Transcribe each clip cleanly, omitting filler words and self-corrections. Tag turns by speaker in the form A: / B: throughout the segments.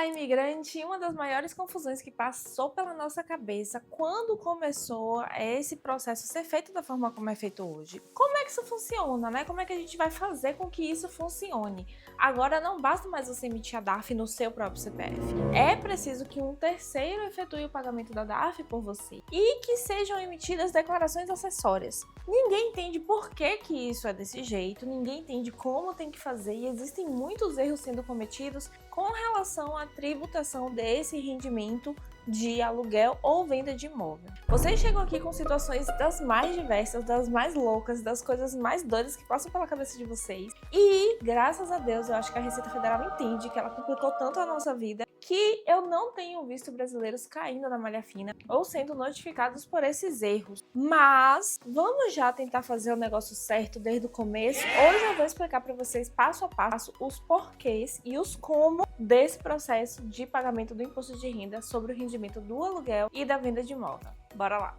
A: Olá, imigrante! Uma das maiores confusões que passou pela nossa cabeça quando começou esse processo ser feito da forma como é feito hoje. Como é que isso funciona, né? Como é que a gente vai fazer com que isso funcione? Agora não basta mais você emitir a DARF no seu próprio CPF. É preciso que um terceiro efetue o pagamento da DARF por você e que sejam emitidas declarações acessórias. Ninguém entende por que isso é desse jeito, ninguém entende como tem que fazer e existem muitos erros sendo cometidos com relação à tributação desse rendimento de aluguel ou venda de imóvel. Vocês chegam aqui com situações das mais diversas, das mais loucas, das coisas mais doidas que passam pela cabeça de vocês. E, graças a Deus, eu acho que a Receita Federal entende que ela complicou tanto a nossa vida que eu não tenho visto brasileiros caindo na malha fina ou sendo notificados por esses erros. Mas vamos já tentar fazer o negócio certo desde o começo. Hoje eu vou explicar para vocês passo a passo os porquês e os como desse processo de pagamento do imposto de renda sobre o rendimento do aluguel e da venda de imóvel. Bora lá!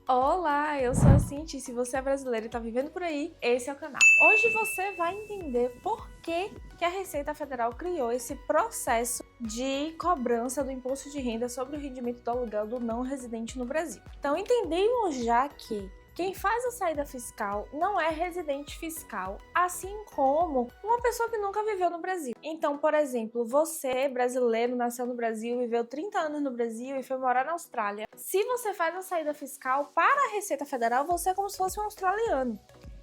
A: Olá, eu sou a Cinti, se você é brasileiro e está vivendo por aí, esse é o canal. Hoje você vai entender por que a Receita Federal criou esse processo de cobrança do imposto de renda sobre o rendimento do aluguel do não residente no Brasil. Então entendemos já que quem faz a saída fiscal não é residente fiscal, assim como uma pessoa que nunca viveu no Brasil. Então, por exemplo, você, brasileiro, nasceu no Brasil, viveu 30 anos no Brasil e foi morar na Austrália. Se você faz a saída fiscal para a Receita Federal, você é como se fosse um australiano.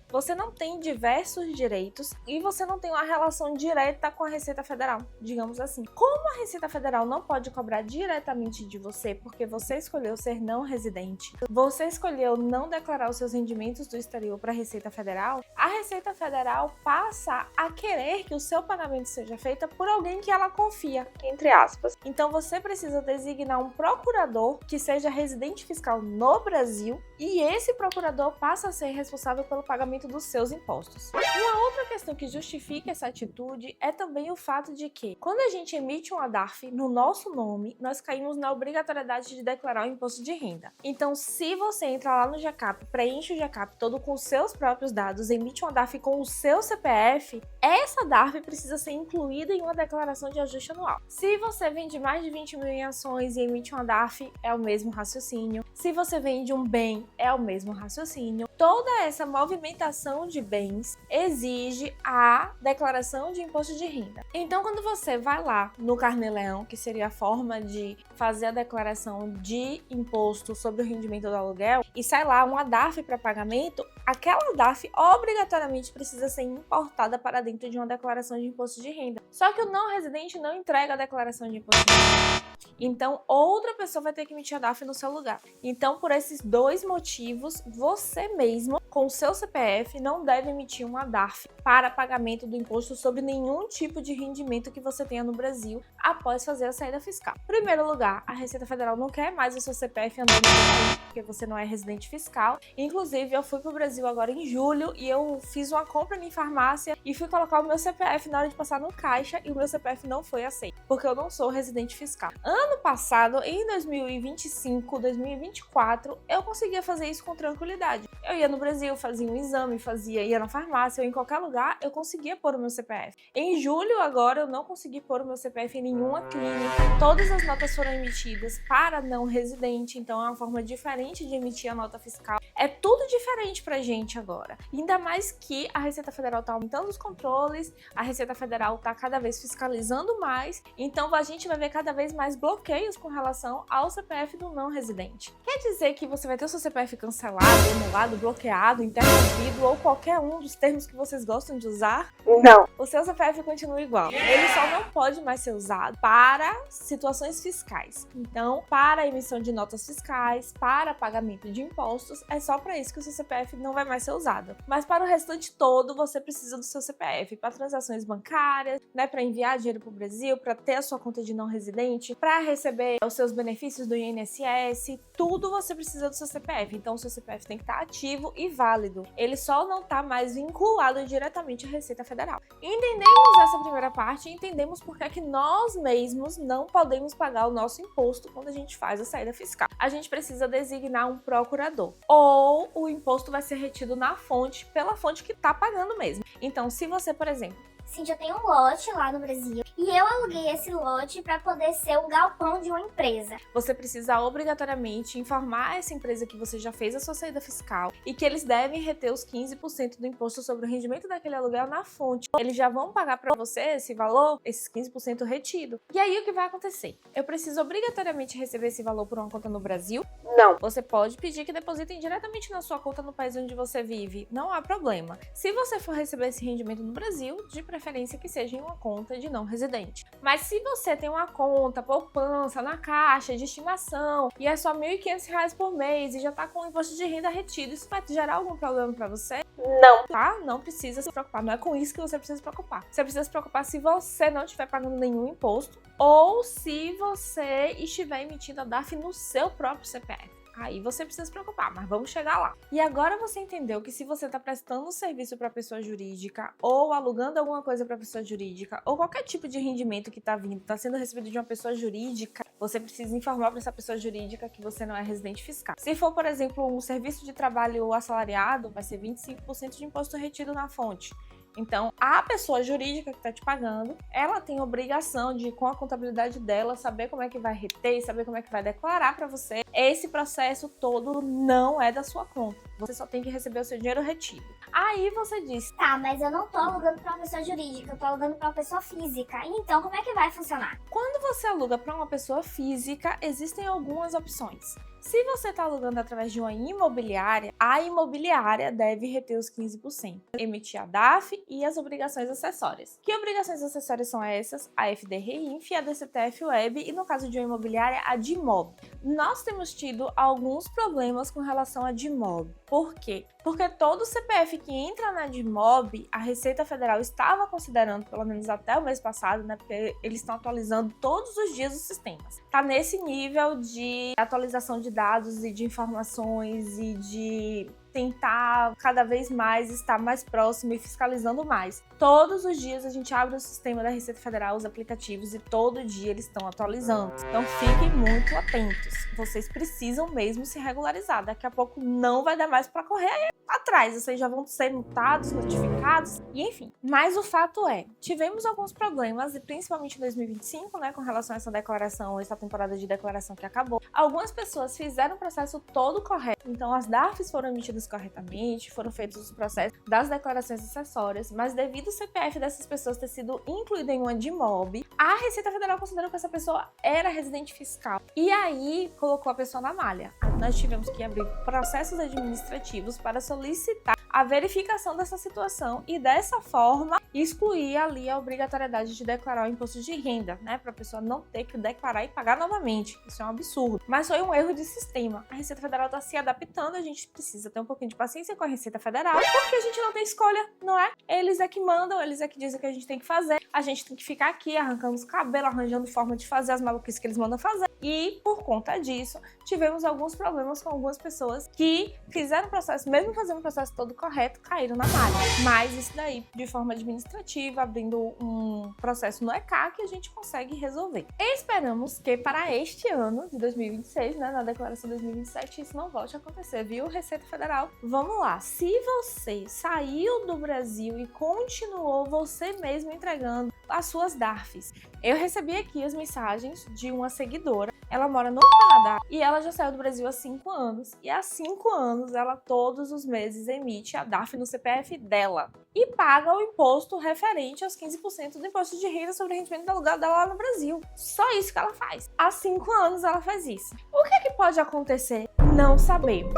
A: Você não tem diversos direitos e você não tem uma relação direta com a Receita Federal, digamos assim. Como a Receita Federal não pode cobrar diretamente de você porque você escolheu ser não residente, você escolheu não declarar os seus rendimentos do exterior para a Receita Federal, a Receita Federal passa a querer que o seu pagamento seja feito por alguém que ela confia, entre aspas. Então você precisa designar um procurador que seja residente fiscal no Brasil e esse procurador passa a ser responsável pelo pagamento dos seus impostos. Uma outra questão que justifica essa atitude é também o fato de que, quando a gente emite uma DARF no nosso nome, nós caímos na obrigatoriedade de declarar o imposto de renda. Então, se você entra lá no GCAP, preenche o GCAP todo com os seus próprios dados, emite uma DARF com o seu CPF, essa DARF precisa ser incluída em uma declaração de ajuste anual. Se você vende mais de 20 mil em ações e emite uma DARF, é o mesmo raciocínio. Se você vende um bem, é o mesmo raciocínio. Toda essa movimentação de bens exige a declaração de imposto de renda. Então, quando você vai lá no Carnê-Leão, que seria a forma de fazer a declaração de imposto sobre o rendimento do aluguel, e sai lá uma DARF para pagamento, aquela DARF obrigatoriamente precisa ser importada para dentro de uma declaração de imposto de renda. Só que o não residente não entrega a declaração de imposto de renda. Então, outra pessoa vai ter que emitir a DARF no seu lugar. Então, por esses dois motivos, você mesmo, com o seu CPF, não deve emitir uma DARF para pagamento do imposto sobre nenhum tipo de rendimento que você tenha no Brasil após fazer a saída fiscal. Em primeiro lugar, a Receita Federal não quer mais o seu CPF andando por aí, porque você não é residente fiscal. Inclusive, eu fui para o Brasil agora em julho e eu fiz uma compra em farmácia e fui colocar o meu CPF na hora de passar no caixa e o meu CPF não foi aceito, porque eu não sou residente fiscal. Ano passado, em 2025, 2024, eu conseguia fazer isso com tranquilidade. Eu ia no Brasil, fazia um exame, ia na farmácia ou em qualquer lugar, eu conseguia pôr o meu CPF. Em julho, agora, eu não consegui pôr o meu CPF em nenhuma clínica. Todas as notas foram emitidas para não residente, então é uma forma diferente de emitir a nota fiscal. É tudo diferente pra gente agora. Ainda mais que a Receita Federal tá aumentando os controles, a Receita Federal tá cada vez fiscalizando mais, então a gente vai ver cada vez mais bloqueios com relação ao CPF do não residente. Quer dizer que você vai ter o seu CPF cancelado, anulado, bloqueado, interrompido ou qualquer um dos termos que vocês gostam de usar? Não. O seu CPF continua igual. Ele só não pode mais ser usado para situações fiscais. Então, para a emissão de notas fiscais, para pagamento de impostos, é só para isso que o seu CPF não vai mais ser usado. Mas para o restante todo, você precisa do seu CPF para transações bancárias, né, para enviar dinheiro para o Brasil, para ter a sua conta de não residente, para receber os seus benefícios do INSS, tudo você precisa do seu CPF. Então, o seu CPF tem que estar ativo e válido. Ele só não está mais vinculado diretamente à Receita Federal. Entendemos essa primeira parte e entendemos por que nós mesmos não podemos pagar o nosso imposto quando a gente faz a saída fiscal. A gente precisa designar um procurador. Ou o imposto vai ser retido na fonte, pela fonte que está pagando mesmo. Então, se você, por exemplo,
B: Cíntia, tem um lote lá no Brasil e eu aluguei esse lote para poder ser o galpão de uma empresa.
A: Você precisa obrigatoriamente informar essa empresa que você já fez a sua saída fiscal e que eles devem reter os 15% do imposto sobre o rendimento daquele aluguel na fonte. Eles já vão pagar para você esse valor, esses 15% retido. E aí o que vai acontecer? Eu preciso obrigatoriamente receber esse valor por uma conta no Brasil? Não. Você pode pedir que depositem diretamente na sua conta no país onde você vive. Não há problema. Se você for receber esse rendimento no Brasil, de preferência que seja em uma conta de não residente. Mas se você tem uma conta, poupança, na caixa, de estimação, e é só R$ 1.500 por mês e já tá com o imposto de renda retido, isso vai gerar algum problema para você? Não. Tá? Não precisa se preocupar. Não é com isso que você precisa se preocupar. Você precisa se preocupar se você não estiver pagando nenhum imposto ou se você estiver emitindo a DARF no seu próprio CPF. Aí você precisa se preocupar, mas vamos chegar lá. E agora você entendeu que se você está prestando um serviço para pessoa jurídica ou alugando alguma coisa para pessoa jurídica ou qualquer tipo de rendimento que está vindo, está sendo recebido de uma pessoa jurídica, você precisa informar para essa pessoa jurídica que você não é residente fiscal. Se for, por exemplo, um serviço de trabalho assalariado, vai ser 25% de imposto retido na fonte. Então, a pessoa jurídica que está te pagando, ela tem a obrigação de, com a contabilidade dela, saber como é que vai reter, saber como é que vai declarar para você. Esse processo todo não é da sua conta. Você só tem que receber o seu dinheiro retido. Aí você diz,
B: Tá, mas eu não tô alugando para uma pessoa jurídica, eu tô alugando para uma pessoa física. Então, como é que vai funcionar?
A: quando você aluga para uma pessoa física, existem algumas opções. Se você está alugando através de uma imobiliária, a imobiliária deve reter os 15%, emitir a DARF e as obrigações acessórias. Que obrigações acessórias são essas? A FDRINF, a DCTF-Web e, no caso de uma imobiliária, a DIMOB. Nós temos tido alguns problemas com relação à DIMOB. Por quê? Porque todo CPF que entra na DIMOB, a Receita Federal estava considerando, pelo menos até o mês passado, né? Porque eles estão atualizando todos os dias os sistemas. Tá nesse nível de atualização de dados e de informações e de tentar cada vez mais estar mais próximo e fiscalizando mais. Todos os dias a gente abre o sistema da Receita Federal, os aplicativos, e todo dia eles estão atualizando. Então fiquem muito atentos. Vocês precisam mesmo se regularizar. Daqui a pouco não vai dar mais para correr atrás. Vocês já vão ser multados, notificados, e enfim. Mas o fato é, tivemos alguns problemas, e principalmente em 2025, né, com relação a essa declaração, essa temporada de declaração que acabou. Algumas pessoas fizeram o processo todo correto. Então as DARFs foram emitidas corretamente, foram feitos os processos das declarações acessórias, mas devido ao CPF dessas pessoas ter sido incluído em uma DIMOB, a Receita Federal considerou que essa pessoa era residente fiscal. E aí colocou a pessoa na malha. Nós tivemos que abrir processos administrativos para solicitar a verificação dessa situação e dessa forma excluir ali a obrigatoriedade de declarar o imposto de renda, né, para a pessoa não ter que declarar e pagar novamente. Isso é um absurdo. Mas foi um erro de sistema. A Receita Federal está se adaptando, a gente precisa ter um pouquinho de paciência com a Receita Federal, porque a gente não tem escolha, não é? Eles é que mandam, eles é que dizem o que a gente tem que fazer. A gente tem que ficar aqui arrancando os cabelos, arranjando forma de fazer as maluquices que eles mandam fazer. E por conta disso, tivemos alguns problemas com algumas pessoas que fizeram o processo, mesmo fazendo o processo todo correto, caíram na malha. Mas isso daí, de forma administrativa, abrindo um processo no ECAC, a gente consegue resolver. Esperamos que para este ano de 2026, né, na declaração 2027, isso não volte a acontecer, viu, Receita Federal? Vamos lá, se você saiu do Brasil e continuou você mesmo entregando as suas DARFs, eu recebi aqui as mensagens de uma seguidora. Ela mora no Canadá e ela já saiu do Brasil há 5 anos. E há 5 anos ela todos os meses emite a DARF no CPF dela e paga o imposto referente aos 15% do imposto de renda sobre o rendimento do aluguel dela lá no Brasil. Só isso que ela faz. Há 5 anos ela faz isso. O que é que pode acontecer? Não sabemos.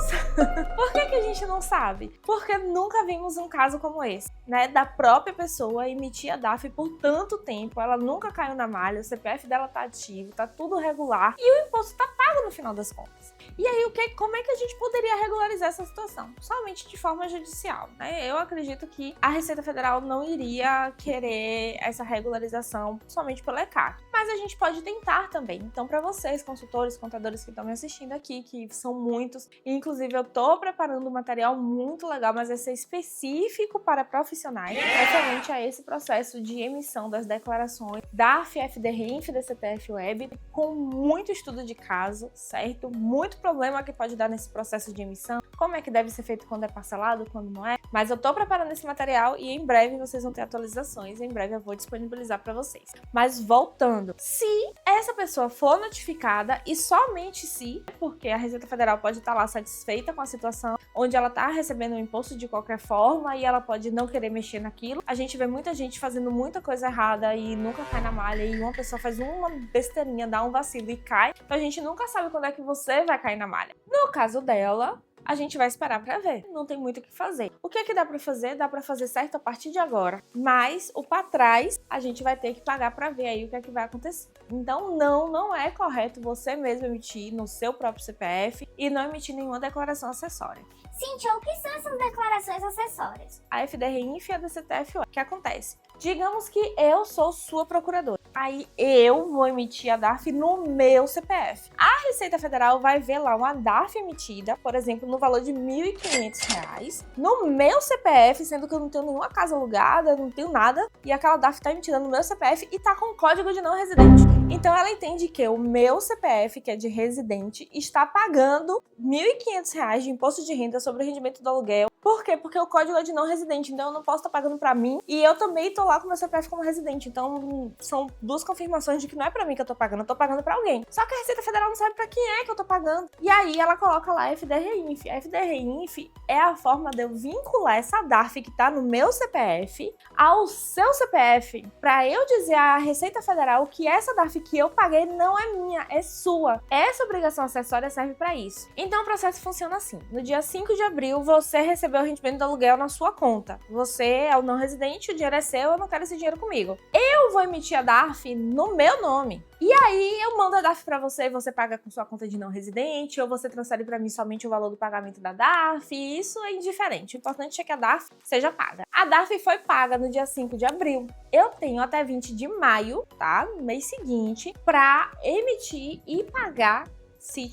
A: Por que a gente não sabe? Porque nunca vimos um caso como esse, né? Da própria pessoa emitir a DARF por tanto tempo, ela nunca caiu na malha, o CPF dela tá ativo, tá tudo regular e o imposto tá pago no final das contas. E aí, como é que a gente poderia regularizar essa situação? Somente de forma judicial, né? Eu acredito que a Receita Federal não iria querer essa regularização somente pelo ECAC. Mas a gente pode tentar também. Então, para vocês, consultores, contadores que estão me assistindo aqui, que são muitos, inclusive eu tô preparando um material muito legal, mas vai ser específico para profissionais, referente a esse processo de emissão das declarações da FDRINF, DCTF-Web, com muito estudo de caso, certo? Muito problema que pode dar nesse processo de emissão, como é que deve ser feito quando é parcelado, quando não é. Mas eu tô preparando esse material e em breve vocês vão ter atualizações, em breve eu vou disponibilizar para vocês. Mas voltando, se essa pessoa for notificada e somente se, porque a Receita Federal pode estar lá satisfeita com a situação, onde ela tá recebendo o imposto de qualquer forma e ela pode não querer mexer naquilo. A gente vê muita gente fazendo muita coisa errada e nunca cai na malha, e uma pessoa faz uma besteirinha, dá um vacilo e cai. Então a gente nunca sabe quando é que você vai cair na malha. No caso dela, a gente vai esperar pra ver. Não tem muito o que fazer. O que é que dá pra fazer? Dá pra fazer certo a partir de agora. Mas o pra trás, a gente vai ter que pagar pra ver aí o que é que vai acontecer. Então não é correto você mesmo emitir no seu próprio CPF e não emitir nenhuma declaração acessória.
B: Cíntia, o que são essas declarações acessórias?
A: A FDRINF e a DCTF-OE. O que acontece? Digamos que eu sou sua procuradora. Aí eu vou emitir a DARF no meu CPF. A Receita Federal vai ver lá uma DARF emitida, por exemplo, no valor de R$ 1.500, no meu CPF, sendo que eu não tenho nenhuma casa alugada, não tenho nada, e aquela DARF está emitida no meu CPF e está com código de não residente. Então ela entende que o meu CPF, que é de residente, está pagando R$ 1.500 de imposto de renda sobre o rendimento do aluguel. Por quê? Porque o código é de não residente, então eu não posso estar pagando para mim e eu também tô lá com o meu CPF como residente. Então são duas confirmações de que não é para mim que eu tô pagando para alguém. Só que a Receita Federal não sabe para quem é que eu tô pagando. E aí ela coloca lá a FDRINF. A FDRINF é a forma de eu vincular essa DARF que tá no meu CPF ao seu CPF, para eu dizer à Receita Federal que essa DARF que eu paguei não é minha, é sua. Essa obrigação acessória serve para isso. Então o processo funciona assim. No dia 5 de abril, você recebeu o rendimento do aluguel na sua conta. Você é o não residente, o dinheiro é seu, eu não quero esse dinheiro comigo. Eu vou emitir a DARF no meu nome. E aí eu mando a DARF para você e você paga com sua conta de não residente, ou você transfere para mim somente o valor do pagamento da DARF. Isso é indiferente. O importante é que a DARF seja paga. A DARF foi paga no dia 5 de abril. Eu tenho até 20 de maio, tá? No mês seguinte, para emitir e pagar. Se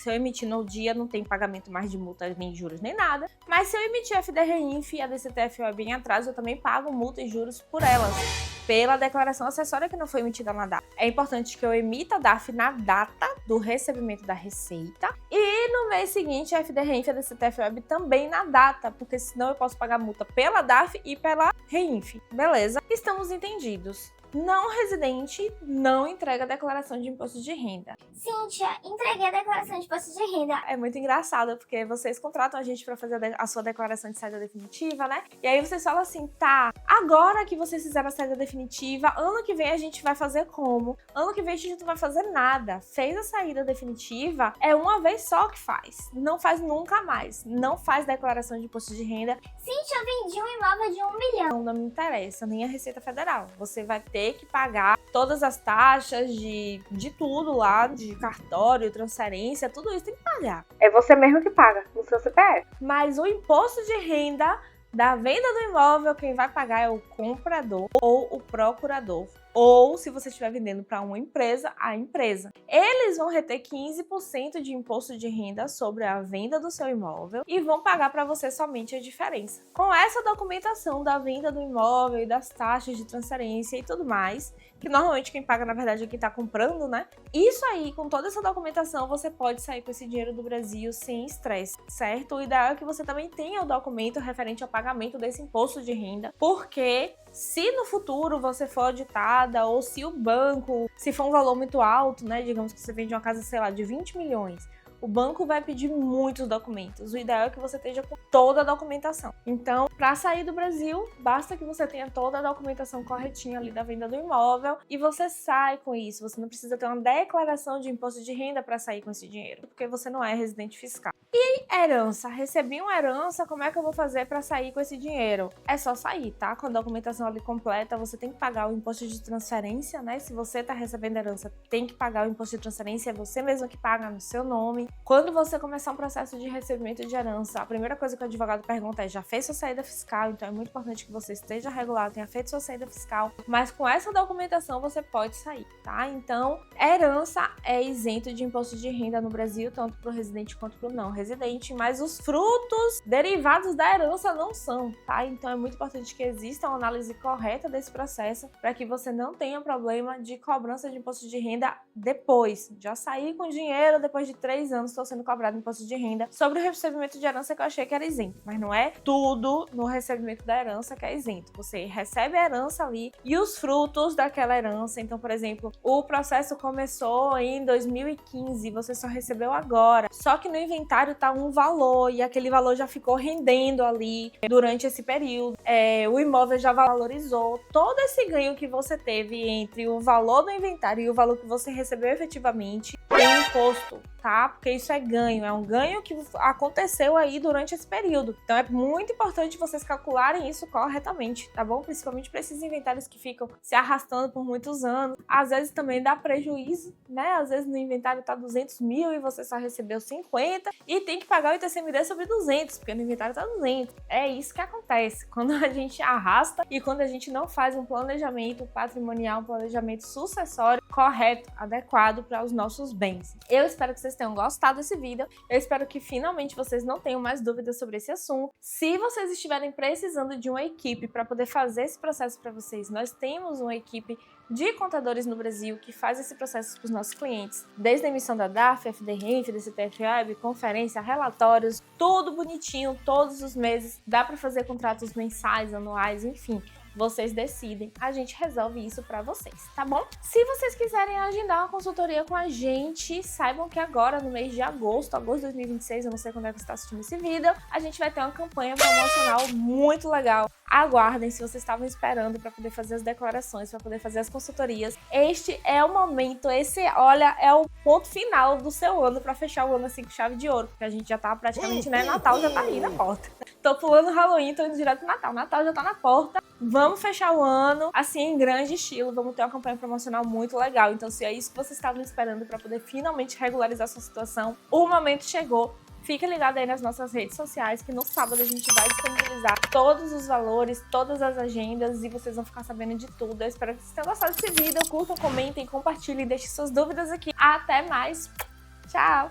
A: eu emitir no dia, não tem pagamento mais de multa, nem juros, nem nada. Mas se eu emitir a FDRINF e a DCTF-OE bem atrás, eu também pago multa e juros por elas, pela declaração acessória que não foi emitida na data. É importante que eu emita a DARF na data do recebimento da receita e no mês seguinte a FDRINF e a DCTF-OE também na data, porque senão eu posso pagar multa pela DARF e pela REINF. Beleza? Estamos entendidos. Não residente não entrega a declaração de imposto de renda.
B: Cíntia, entreguei a declaração de imposto de renda.
A: É muito engraçado, porque vocês contratam a gente para fazer a sua declaração de saída definitiva, né? E aí vocês falam assim, tá, agora que vocês fizeram a saída definitiva, ano que vem a gente vai fazer como? Ano que vem a gente não vai fazer nada. Fez a saída definitiva, é uma vez só que faz. Não faz nunca mais. Não faz declaração de imposto de renda.
B: Cíntia, eu vendi um imóvel de 1 milhão.
A: Não me interessa, nem a Receita Federal. Você vai ter que pagar todas as taxas de tudo lá, de cartório, transferência, tudo isso tem que pagar. É você mesmo que paga no seu CPF. Mas o imposto de renda da venda do imóvel, quem vai pagar é o comprador ou o procurador. Ou, se você estiver vendendo para uma empresa, a empresa. Eles vão reter 15% de imposto de renda sobre a venda do seu imóvel e vão pagar para você somente a diferença. Com essa documentação da venda do imóvel e das taxas de transferência e tudo mais, que normalmente quem paga, na verdade, é quem está comprando, né? Isso aí, com toda essa documentação, você pode sair com esse dinheiro do Brasil sem estresse, certo? O ideal é que você também tenha o documento referente ao pagamento desse imposto de renda, porque se no futuro você for auditada ou se o banco, se for um valor muito alto, né, digamos que você vende uma casa, sei lá, de 20 milhões, o banco vai pedir muitos documentos. O ideal é que você esteja com toda a documentação. Então, para sair do Brasil, basta que você tenha toda a documentação corretinha ali da venda do imóvel e você sai com isso. Você não precisa ter uma declaração de imposto de renda para sair com esse dinheiro, porque você não é residente fiscal. E herança? Recebi uma herança, como é que eu vou fazer para sair com esse dinheiro? É só sair, tá? Com a documentação ali completa, você tem que pagar o imposto de transferência, né? Se você tá recebendo herança, tem que pagar o imposto de transferência, é você mesmo que paga no seu nome. Quando você começar um processo de recebimento de herança, a primeira coisa que o advogado pergunta é: já fez sua saída fiscal? Então é muito importante que você esteja regulado, tenha feito sua saída fiscal, mas com essa documentação você pode sair, tá? Então, herança é isento de imposto de renda no Brasil, tanto para o residente quanto para o não residente, mas os frutos derivados da herança não são, tá? Então é muito importante que exista uma análise correta desse processo para que você não tenha problema de cobrança de imposto de renda depois. Já sair com dinheiro depois de 3 anos anos estou sendo cobrado imposto de renda sobre o recebimento de herança que eu achei que era isento. Mas não é tudo no recebimento da herança que é isento. Você recebe a herança ali e os frutos daquela herança. Então, por exemplo, o processo começou em 2015, você só recebeu agora. Só que no inventário tá um valor e aquele valor já ficou rendendo ali durante esse período. O imóvel já valorizou. Todo esse ganho que você teve entre o valor do inventário e o valor que você recebeu efetivamente tem imposto, tá? Porque isso é ganho, é um ganho que aconteceu aí durante esse período. Então é muito importante vocês calcularem isso corretamente, tá bom? Principalmente para esses inventários que ficam se arrastando por muitos anos. Às vezes também dá prejuízo, né? Às vezes no inventário tá 200 mil e você só recebeu 50 e tem que pagar o ITCMD sobre 200, porque no inventário tá 200. É isso que acontece quando a gente arrasta e quando a gente não faz um planejamento patrimonial, um planejamento sucessório correto, adequado para os nossos bens. Eu espero que vocês tenham gostado desse vídeo. Eu espero que finalmente vocês não tenham mais dúvidas sobre esse assunto. Se vocês estiverem precisando de uma equipe para poder fazer esse processo para vocês, nós temos uma equipe de contadores no Brasil que faz esse processo para os nossos clientes, desde a emissão da DARF, FDRENF, DCTF-Web, conferência, relatórios, tudo bonitinho, todos os meses. Dá para fazer contratos mensais, anuais, enfim. Vocês decidem, a gente resolve isso pra vocês, tá bom? Se vocês quiserem agendar uma consultoria com a gente, saibam que agora, no mês de agosto de 2026, eu não sei quando é que você está assistindo esse vídeo, a gente vai ter uma campanha promocional muito legal. Aguardem, se vocês estavam esperando para poder fazer as declarações, para poder fazer as consultorias. Este é o momento, olha, é o ponto final do seu ano para fechar o ano assim com chave de ouro, porque a gente já tá praticamente, né, Natal já tá aí na porta. Tô pulando o Halloween, tô indo direto pro Natal. Natal já tá na porta. Vamos fechar o ano, assim, em grande estilo. Vamos ter uma campanha promocional muito legal. Então, se é isso que vocês estavam esperando para poder finalmente regularizar sua situação, o momento chegou. Fique ligado aí nas nossas redes sociais, que no sábado a gente vai disponibilizar todos os valores, todas as agendas e vocês vão ficar sabendo de tudo. Eu espero que vocês tenham gostado desse vídeo. Curtam, comentem, compartilhem, deixem suas dúvidas aqui. Até mais. Tchau!